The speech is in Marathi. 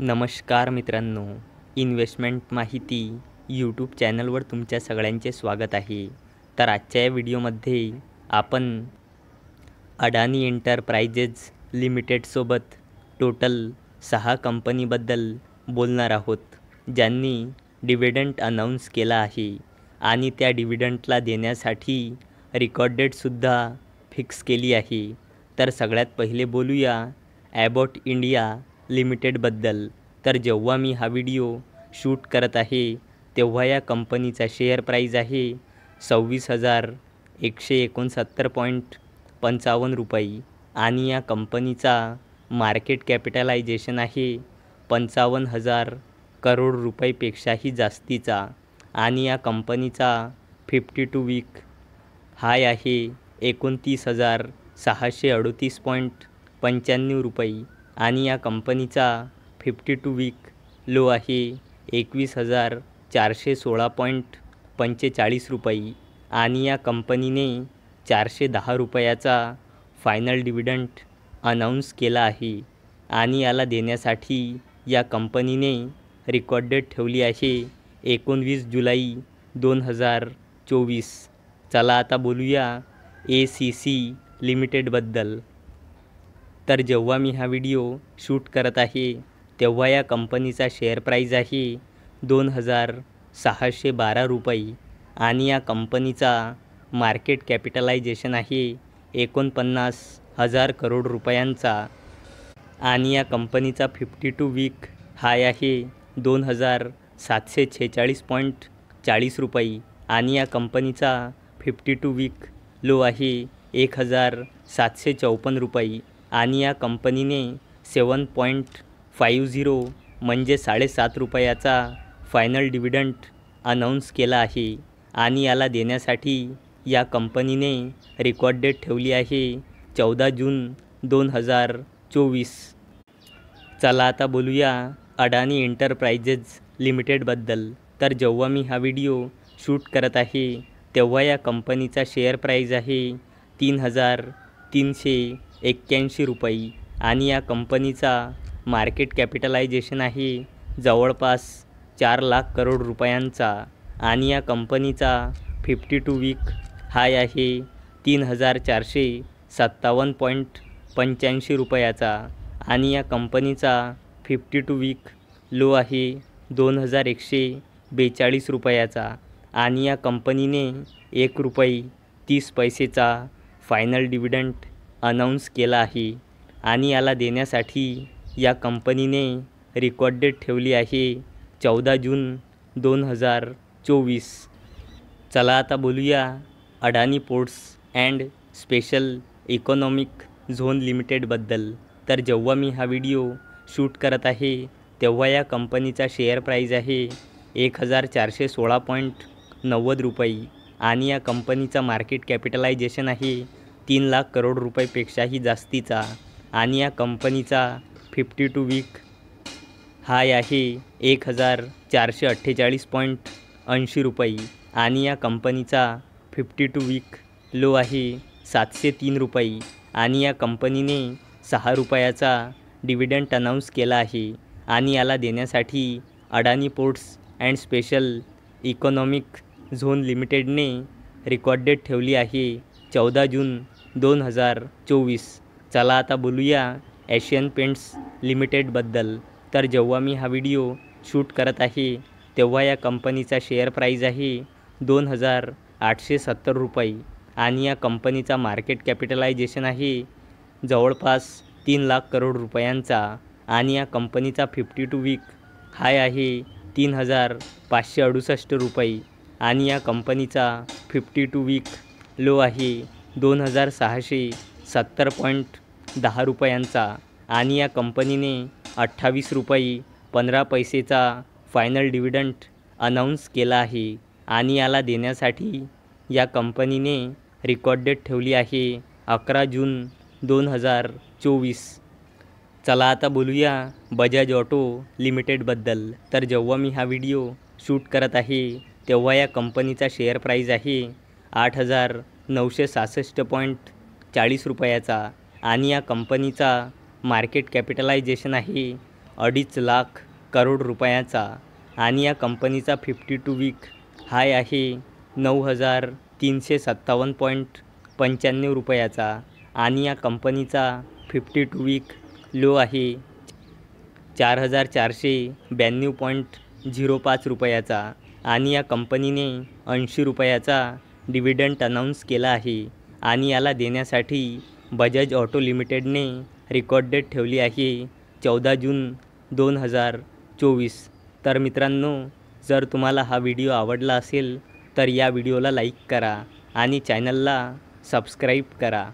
नमस्कार मित्रांनो, इन्व्हेस्टमेंट माहिती यूट्यूब चॅनलवर तुमच्या सगळ्यांचे स्वागत आहे. तर आजच्या या व्हिडिओमध्ये आपण अडानी एंटरप्राइजेस लिमिटेडसोबत टोटल 6 कंपनीबद्दल बोलणार आहोत, ज्यांनी डिव्हिडंड अनाऊन्स केला आहे आणि त्या डिव्हिडंडला देण्यासाठी रिकॉर्ड डेटसुद्धा फिक्स केली आहे. तर सगळ्यात पहिले बोलूया ॲबॉट इंडिया लिमिटेडबद्दल. तर जेव्हा मी हा व्हिडिओ शूट करत आहे तेव्हा या कंपनीचा शेअर प्राईज आहे 26,169.55 रुपये आणि या कंपनीचा मार्केट कॅपिटलायझेशन आहे 55,000 करोड रुपयेपेक्षाही जास्तीचा आणि या कंपनीचा 52 वीक हाय आहे 29,638.95 रुपये आणि या कंपनीचा 52 वीक लो आहे 21,416.45 रुपये आणि या कंपनीने 410 रुपयाचा फायनल डिव्हिडंड अनाऊन्स केला आहे आणि याला देण्यासाठी या कंपनीने रिकॉर्ड डेट ठेवली आहे 19 जुलै 2024. चला आता बोलूया ACC लिमिटेडबद्दल. तर जेव्हा मी हा व्हिडिओ शूट करत आहे तेव्हा या कंपनीचा शेअर प्राईज आहे 2,612 रुपये आणि या कंपनीचा मार्केट कॅपिटलायझेशन आहे 49,000 करोड रुपयांचा आणि या कंपनीचा 52 वीक हाय आहे 2,746.40 रुपये आणि या कंपनीचा 52 वीक लो आहे 1,754 रुपये आणि या कंपनीने 7.50 म्हणजे 7.5 रुपयाचा फायनल डिव्हिडंड अनाऊन्स केला आहे आणि याला देण्यासाठी या कंपनीने रिकॉर्ड डेट ठेवली आहे 14 जून 2024. चला आता बोलूया अडानी एंटरप्राइजेस लिमिटेडबद्दल. तर जेव्हा मी हा व्हिडिओ शूट करत आहे तेव्हा या कंपनीचा शेअर प्राईज आहे 3,381 रुपये आणि या कंपनीचा मार्केट कॅपिटलायझेशन आहे जवळपास 4 लाख करोड रुपयांचा आणि या कंपनीचा 52 वीक हाय आहे 3,457.85 रुपयाचा आणि या कंपनीचा 52 वीक लो आहे 2,142 रुपयाचा आणि या कंपनीने 1 रुपये 30 पैसेचा फायनल डिव्हिडंड अनाऊन्स केला आहे आणि याला देण्यासाठी या कंपनीने रिकॉर्ड डेट ठेवली आहे 14 जून 2024. चला आता बोलूया Adani ports and special economic zone लिमिटेडबद्दल. तर जेव्हा मी हा व्हिडिओ शूट करत आहे तेव्हा या कंपनीचा शेअर प्राईज आहे 1,416.90 रुपये आणि या कंपनीचा मार्केट कॅपिटलायझेशन आहे 3 लाख करोड रुपयेपेक्षाही जास्तीचा आणि या कंपनीचा 52 वीक हाय आहे 1,448.80 रुपये आणि या कंपनीचा 52 वीक लो आहे 703 रुपये आणि या कंपनीने 6 रुपयाचा डिव्हिडंड अनाऊन्स केला आहे आणि याला देण्यासाठी Adani ports and special economic zone लिमिटेडने रिकॉर्ड डेट ठेवली आहे 14 जून 2024. चला आता बोलूया एशियन पेंट्स लिमिटेडबद्दल. तर जेव्हा मी हा व्हिडिओ शूट करत आहे तेव्हा या कंपनीचा शेअर प्राईज आहे 2,870 रुपये आणि या कंपनीचा मार्केट कॅपिटलायझेशन आहे जवळपास 3 लाख करोड रुपयांचा आणि या कंपनीचा 52 वीक हाय आहे 3,568 रुपये आणि या कंपनीचा 52 वीक लो आहे 2,670.10 रुपयांचा आणि या कंपनीने 28 रुपये 15 पैसेचा फायनल डिव्हिडंड अनाऊन्स केला आहे आणि याला देण्यासाठी या कंपनीने रिकॉर्ड डेट ठेवली आहे 11 जून 2024. चला आता बोलूया बजाज ऑटो लिमिटेडबद्दल. तर जेव्हा मी हा व्हिडिओ शूट करत आहे तेव्हा या कंपनीचा शेअर प्राईज आहे 8,966.40 रुपयाचा आणि या कंपनीचा मार्केट कॅपिटलायझेशन आहे 2.5 लाख करोड रुपयाचा आणि या कंपनीचा 52 वीक हाय आहे 9,357.95 रुपयाचा आणि या कंपनीचा 52 वीक लो आहे 4,492.05 रुपयाचा आणि या कंपनीने 80 रुपयाचा डिव्हिडंड अनाऊन्स केला आहे आणि याला देण्यासाठी बजाज ऑटो लिमिटेडने रेकॉर्ड डेट ठेवली आहे 14 जून 2024. तर मित्रांनो, जर तुम्हाला हा व्हिडिओ आवडला असेल तर या व्हिडिओला लाईक करा आणि चॅनलला सबस्क्राईब करा.